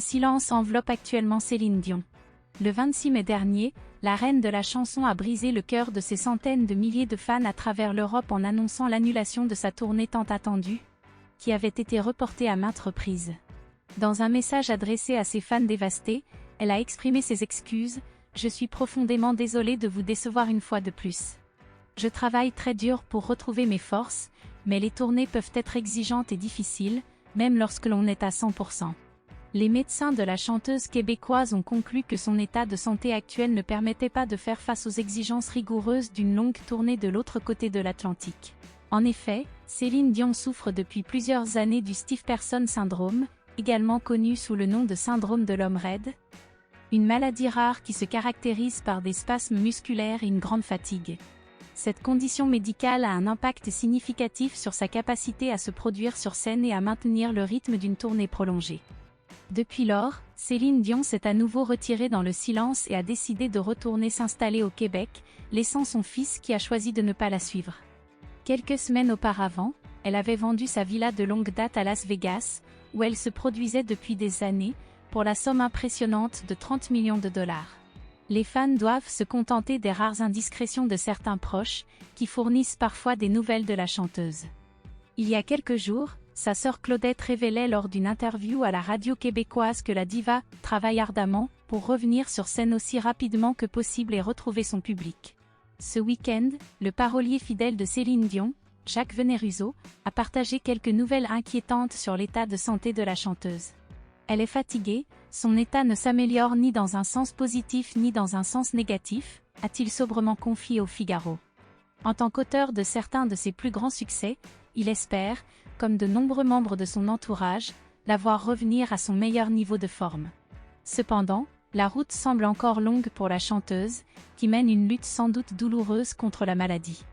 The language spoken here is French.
silence enveloppe actuellement Céline Dion. Le 26 mai dernier, la reine de la chanson a brisé le cœur de ses centaines de milliers de fans à travers l'Europe en annonçant l'annulation de sa tournée tant attendue, qui avait été reportée à maintes reprises. Dans un message adressé à ses fans dévastés, elle a exprimé ses excuses. « Je suis profondément désolée de vous décevoir une fois de plus. Je travaille très dur pour retrouver mes forces, mais les tournées peuvent être exigeantes et difficiles, même lorsque l'on est à 100%. Les médecins de la chanteuse québécoise ont conclu que son état de santé actuel ne permettait pas de faire face aux exigences rigoureuses d'une longue tournée de l'autre côté de l'Atlantique. En effet, Céline Dion souffre depuis plusieurs années du Stiff Person Syndrome, également connu sous le nom de syndrome de l'homme raide, une maladie rare qui se caractérise par des spasmes musculaires et une grande fatigue. Cette condition médicale a un impact significatif sur sa capacité à se produire sur scène et à maintenir le rythme d'une tournée prolongée. Depuis lors, Céline Dion s'est à nouveau retirée dans le silence et a décidé de retourner s'installer au Québec, laissant son fils qui a choisi de ne pas la suivre. Quelques semaines auparavant, elle avait vendu sa villa de longue date à Las Vegas, où elle se produisait depuis des années, pour la somme impressionnante de 30 millions de dollars. Les fans doivent se contenter des rares indiscrétions de certains proches, qui fournissent parfois des nouvelles de la chanteuse. Il y a quelques jours, sa sœur Claudette révélait lors d'une interview à la radio québécoise que la diva travaille ardemment pour revenir sur scène aussi rapidement que possible et retrouver son public. Ce week-end, le parolier fidèle de Céline Dion, Jacques Veneruso, a partagé quelques nouvelles inquiétantes sur l'état de santé de la chanteuse. Elle est fatiguée, son état ne s'améliore ni dans un sens positif ni dans un sens négatif, a-t-il sobrement confié au Figaro. En tant qu'auteur de certains de ses plus grands succès, il espère, comme de nombreux membres de son entourage, la voir revenir à son meilleur niveau de forme. Cependant, la route semble encore longue pour la chanteuse, qui mène une lutte sans doute douloureuse contre la maladie.